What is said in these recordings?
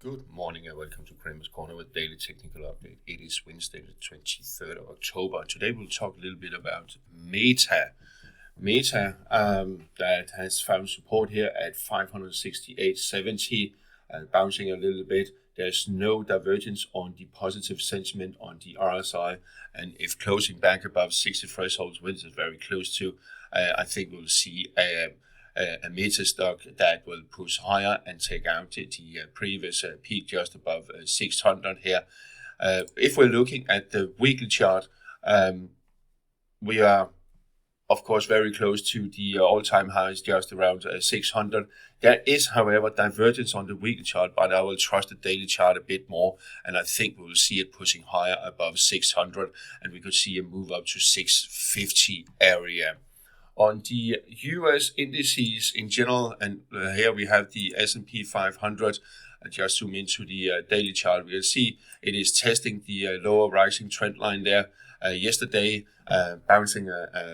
Good morning and welcome to Kramer's Corner with Daily Technical Update. It is Wednesday the 23rd of October. Today we'll talk a little bit about Meta. That has found support here at 568.70 and bouncing a little bit. There's no divergence on the positive sentiment on the RSI, and if closing back above 60 thresholds, which is very close to, I think we'll see a Meta stock that will push higher and take out the previous peak just above 600 here. If we're looking at the weekly chart, we are of course very close to the all-time highs, just around 600. There is, however, divergence on the weekly chart, but I will trust the daily chart a bit more, and I think we will see it pushing higher above 600, and we could see a move up to 650 area. On the US indices in general, and here we have the S&P 500, and just zoom into the daily chart, we will see it is testing the lower rising trend line there. Yesterday, bouncing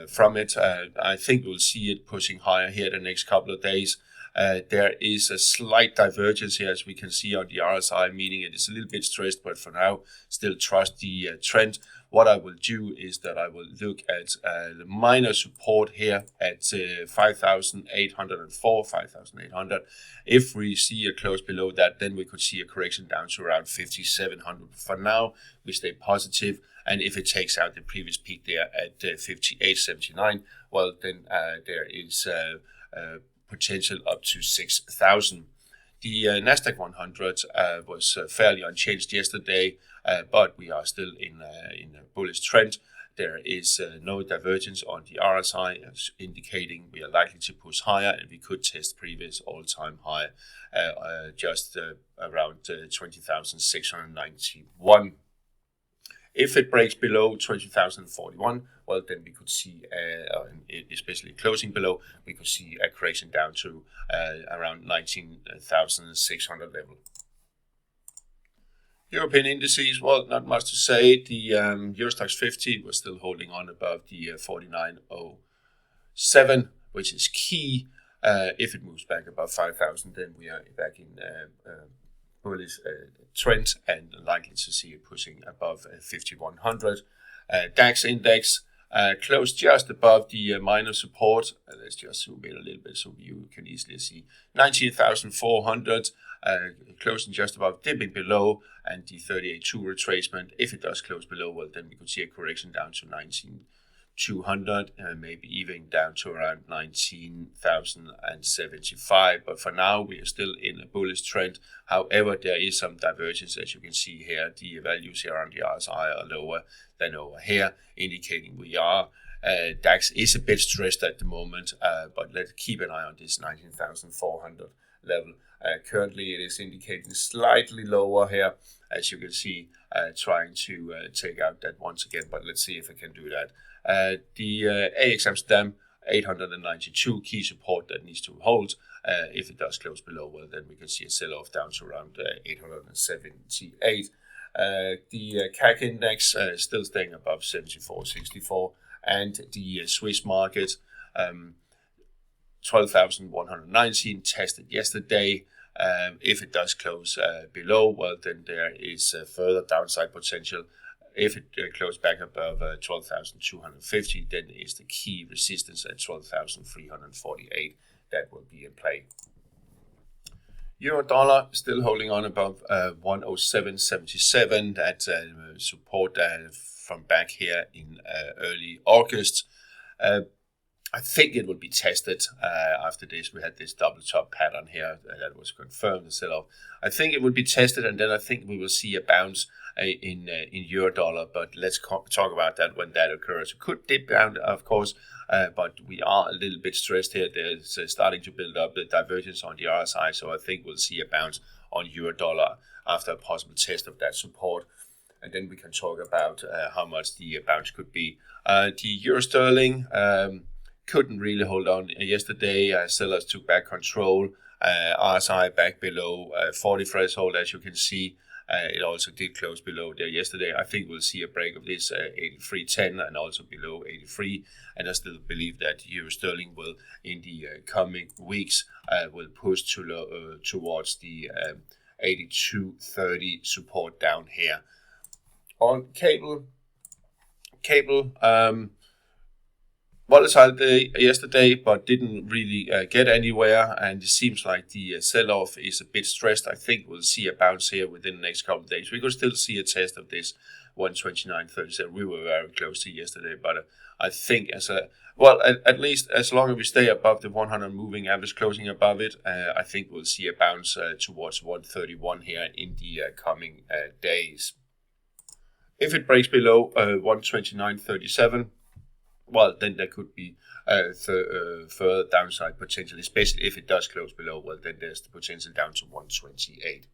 from it. I think we'll see it pushing higher here the next couple of days. There is a slight divergence here, as we can see on the RSI, meaning it is a little bit stressed, but for now, still trust the trend. What I will do is that I will look at the minor support here at 5,804, 5,800. If we see a close below that, then we could see a correction down to around 5,700. For now, we stay positive, and if it takes out the previous peak there at 58.79, well, then there is potential up to 6,000. The Nasdaq 100 was fairly unchanged yesterday, but we are still in a bullish trend. There is no divergence on the RSI, indicating we are likely to push higher, and we could test previous all-time high just around 20,691. If it breaks below 20,041, well, then we could see, especially closing below, we could see a correction down to around 19,600 level. European indices, well, not much to say. The EUROSTOXX 50 was still holding on above the 49.07, which is key. If it moves back above 5,000, then we are back in bullish trend and likely to see it pushing above 5,100. DAX index closed just above the minor support. Let's just zoom in a little bit so you can easily see 19,400, closing just above, dipping below, and the 38.2 retracement. If it does close below, well, then we could see a correction down to 19,200, maybe even down to around 19,075. But for now, we are still in a bullish trend. However, there is some divergence, as you can see here. The values here on the RSI are lower than over here, indicating we are. DAX is a bit stressed at the moment, but let's keep an eye on this 19,400 level. Currently, it is indicating slightly lower here, as you can see, trying to take out that once again, but let's see if I can do that. The AX Amsterdam 892 key support that needs to hold. If it does close below, well, then we can see a sell-off down to around 878. The CAC index still staying above 74.64, and the Swiss market 12,119 tested yesterday. If it does close below, well, then there is further downside potential. If it closes back above 12,250, then is the key resistance at 12,348 that will be in play. Euro dollar still holding on above 107.77. That support from back here in early August. I think it will be tested after this. We had this double top pattern here that was confirmed, the sell-off. I think it will be tested, and then I think we will see a bounce in euro dollar. But let's talk about that when that occurs. It could dip down, of course, but we are a little bit stressed here. There's starting to build up the divergence on the RSI, so I think we'll see a bounce on euro dollar after a possible test of that support. And then we can talk about how much the bounce could be. The euro sterling couldn't really hold on yesterday. Sellers took back control. RSI back below 40 threshold, as you can see. It also did close below there yesterday. I think we'll see a break of this 83.10 and also below 83. And I still believe that euro sterling will, in the coming weeks, will push towards the 82.30 support down here. On cable, volatile day yesterday, but didn't really get anywhere, and it seems like the sell-off is a bit stressed. I think we'll see a bounce here within the next couple of days. We could still see a test of this 129.37. We were very close to yesterday, but I think at least as long as we stay above the 100 moving average, closing above it, I think we'll see a bounce towards 131 here in the coming days. If it breaks below 129.37, well, then there could be further downside potential, especially if it does close below. Well, then there's the potential down to 128.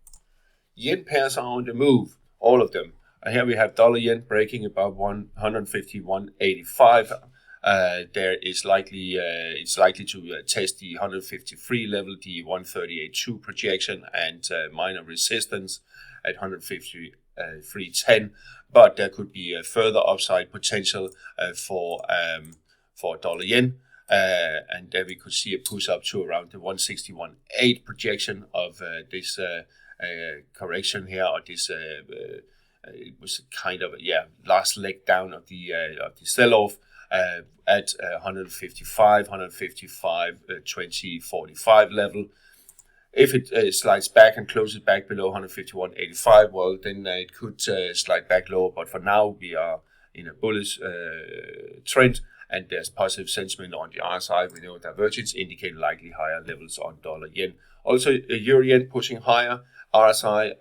Yen pairs are on the move, all of them. Here we have dollar yen breaking above 151.85. There is it's likely to test the 153 level, the 138.2 projection, and minor resistance at 153.10. But there could be a further upside potential for dollar yen, and there we could see a push up to around the 161.8 projection of this correction here, or this. It was kind of last leg down of the sell-off at 155.20.45 level. If it slides back and closes back below 151.85, well, then it could slide back lower. But for now, we are in a bullish trend, and there's positive sentiment on the RSI. We know divergence indicate likely higher levels on dollar yen. Also, euro yen pushing higher. RSI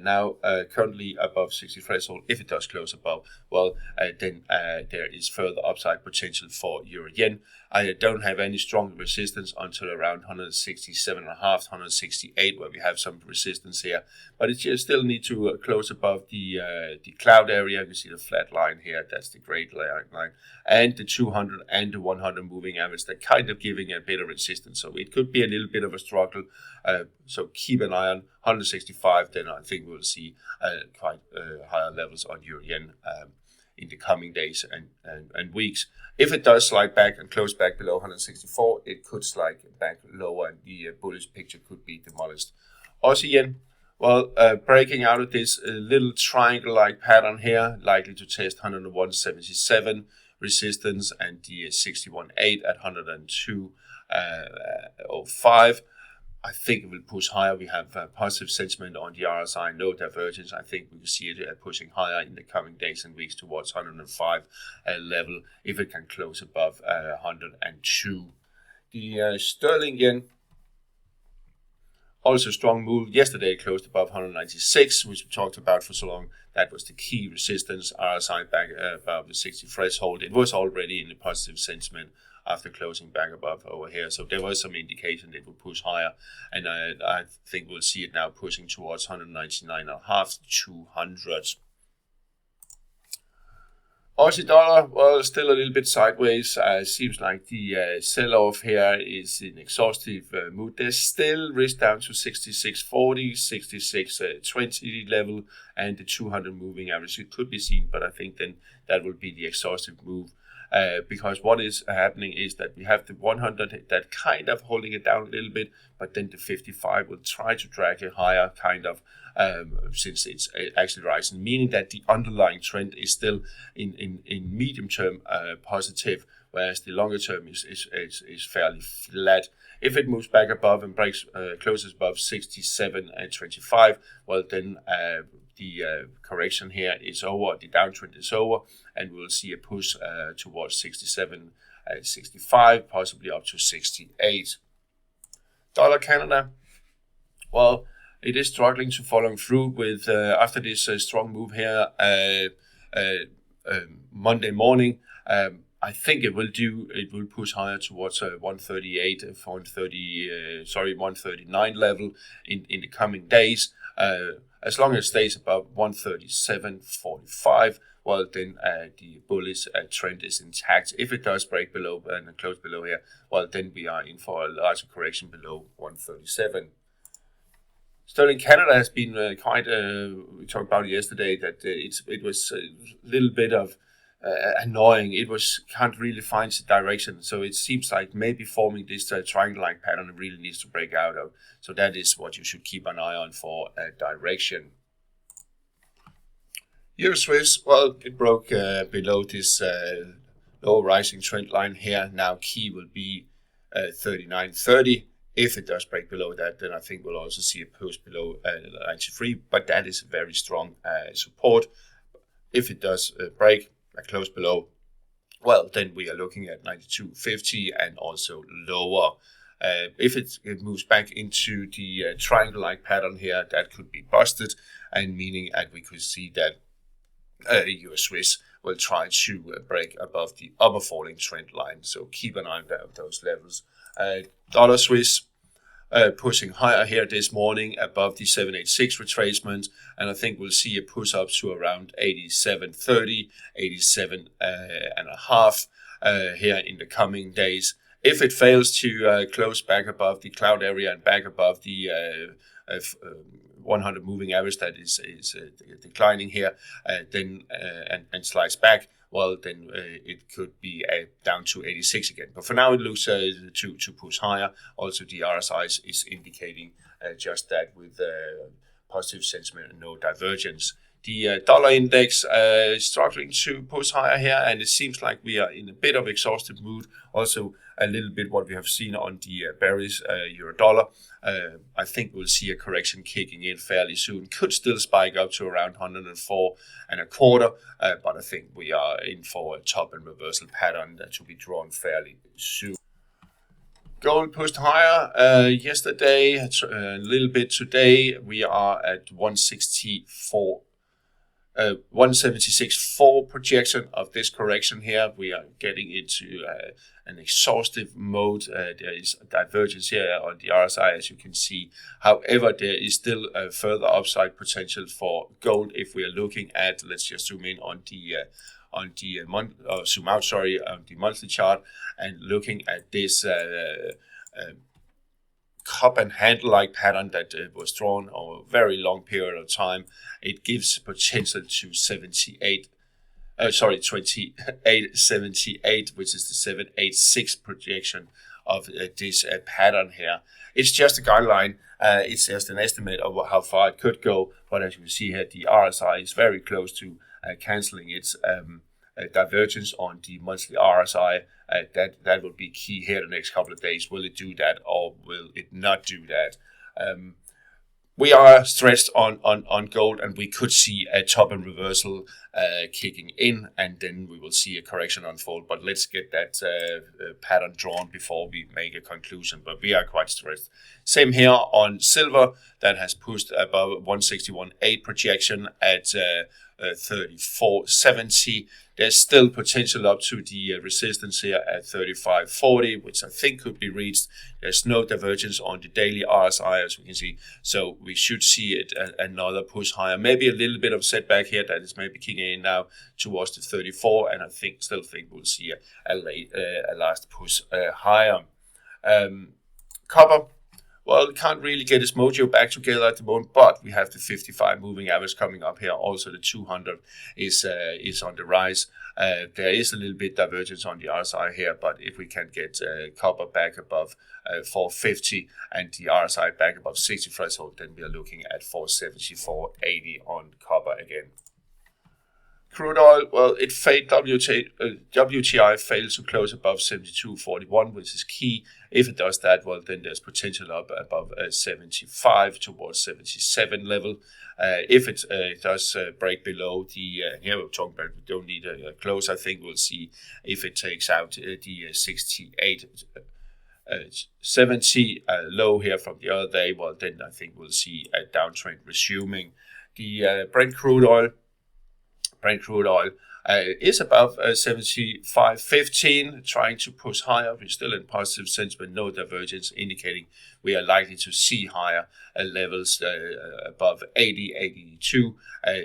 now currently above 60 threshold. If it does close above, well, then there is further upside potential for euro yen. I don't have any strong resistance until around 167.5, 168, where we have some resistance here. But it just still need to close above the cloud area. You see the flat line here. That's the great line, and the 200 and the 100 moving average. They're kind of giving a bit of resistance, so it could be a little bit of a struggle. So keep an eye on 165. Then I think we'll see quite higher levels on euro yen in the coming days and weeks. If it does slide back and close back below 164, it could slide back lower, and the bullish picture could be demolished. Aussie yen, well, breaking out of this little triangle-like pattern here, likely to test 101.77 resistance and the 61.8 at 102.05. I think it will push higher. We have positive sentiment on the RSI, no divergence. I think we will see it pushing higher in the coming days and weeks towards 105 level if it can close above 102. The sterling yen, also strong move. Yesterday it closed above 196, which we talked about for so long. That was the key resistance. RSI back above the 60 threshold. It was already in the positive sentiment after closing back above over here. So there was some indication it would push higher, and I think we'll see it now pushing towards 199.5 to 200. Aussie dollar, well, still a little bit sideways. Seems like the sell-off here is in exhaustive mood. There's still risk down to 66.40, 66.20 level, and the 200 moving average. It could be seen, but I think then that will be the exhaustive move. Because what is happening is that we have the 100 that kind of holding it down a little bit, but then the 55 will try to drag it higher, kind of, since it's actually rising, meaning that the underlying trend is still in medium term positive, whereas the longer term is fairly flat. If it moves back above and breaks closes above 67.25, well, then the correction here is over, the downtrend is over, and we'll see a push towards 67.65, possibly up to 68. Dollar Canada, well, it is struggling to follow through with after this strong move here Monday morning. I think it will push higher towards 139 level in the coming days. As long as it stays above 137.45, well, then the bullish trend is intact. If it does break below and close below here, well, then we are in for a larger correction below 137. Sterling Canada has been quite, we talked about it yesterday, that it was a little bit of annoying. It can't really find the direction, so it seems like maybe forming this triangle-like pattern it really needs to break out of. So that is what you should keep an eye on for direction. EUR/Swiss, well, it broke below this low rising trend line here. Now key will be 39.30. If it does break below that, then I think we'll also see a push below 93, but that is a very strong support. If it does break close below, well, then we are looking at 92.50 and also lower. If it moves back into the triangle-like pattern here, that could be busted, and meaning that we could see that EUR/Swiss will try to break above the upper falling trend line. So keep an eye on those levels. Dollar/Swiss pushing higher here this morning above the 786 retracement, and I think we'll see a push up to around 87.30, 87 and a half here in the coming days. If it fails to close back above the cloud area and back above the 100 moving average that is declining here, then and slides back, well, then it could be down to 86 again. But for now, it looks to push higher. Also, the RSI is indicating just that with positive sentiment and no divergence. The dollar index is struggling to push higher here, and it seems like we are in a bit of exhausted mood. Also, a little bit what we have seen on the bearish euro dollar. I think we'll see a correction kicking in fairly soon. Could still spike up to around 104.25, but I think we are in for a top and reversal pattern that will be drawn fairly soon. Gold pushed higher yesterday, a little bit today. We are at 176.4 projection of this correction here. We are getting into an exhaustive mode. There is a divergence here on the RSI, as you can see. However, there is still a further upside potential for gold if we are looking at, let's just zoom in on the monthly chart, and looking at this cup and handle-like pattern that was drawn over a very long period of time. It gives potential to 28.78, which is the 786 projection of this pattern here. It's just a guideline. It's just an estimate of how far it could go. But as you can see here, the RSI is very close to cancelling its divergence on the monthly RSI. That will be key here the next couple of days. Will it do that or will it not do that? We are stretched on gold, and we could see a top and reversal kicking in, and then we will see a correction unfold. But let's get that pattern drawn before we make a conclusion. But we are quite stretched. Same here on silver, that has pushed above 161.8 projection at 34.70. There's still potential up to the resistance here at 35.40, which I think could be reached. There's no divergence on the daily RSI, as we can see. So we should see it another push higher. Maybe a little bit of setback here that is maybe kicking in now towards the 34, and I still think we'll see a last push higher. Copper. Well, it can't really get its mojo back together at the moment, but we have the 55 moving average coming up here. Also, the 200 is on the rise. There is a little bit divergence on the RSI here, but if we can get copper back above 450 and the RSI back above 60 threshold, then we are looking at 474.80 on copper again. Crude oil, well, it failed. WTI failed to close above 72.41, which is key. If it does that, well, then there's potential up above 75 towards 77 level. If it does break below the, here we're talking about, we don't need a close. I think we'll see if it takes out the 68.70 low here from the other day. Well, then I think we'll see a downtrend resuming. The Brent crude oil is above 75.15, trying to push higher. We're still in positive sentiment, no divergence, indicating we are likely to see higher levels above 82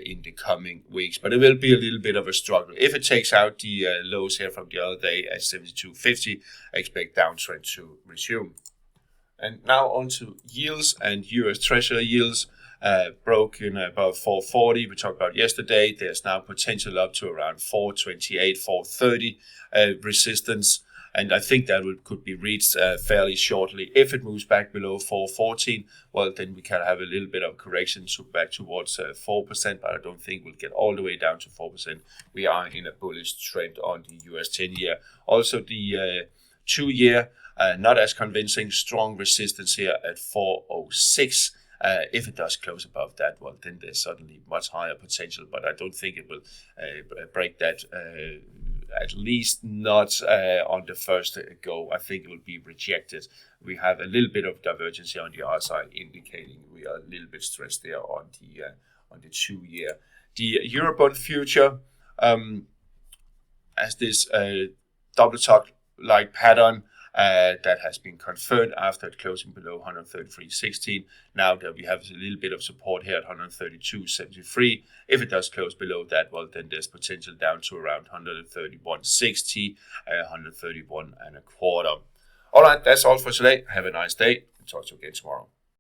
in the coming weeks. But it will be a little bit of a struggle. If it takes out the lows here from the other day at 72.50, I expect downtrend to resume. And now on to yields and US Treasury yields. broken above 440. We talked about yesterday. There's now potential up to around 428, 430 resistance. And I think that could be reached fairly shortly. If it moves back below 414, well, then we can have a little bit of correction back towards 4%, but I don't think we'll get all the way down to 4%. We are in a bullish trend on the US 10-year. Also, the 2-year, not as convincing, strong resistance here at 406. If it does close above that, well, then there's suddenly much higher potential, but I don't think it will break that, at least not on the first go. I think it will be rejected. We have a little bit of divergence here on the RSI, indicating we are a little bit stressed there on the 2-year. The Eurobond future, as this double top-like pattern, that has been confirmed after it closing below 133.16. Now that we have a little bit of support here at 132.73. If it does close below that, well, then there's potential down to around 131.60, 131.25. All right, that's all for today. Have a nice day. Talk to you again tomorrow.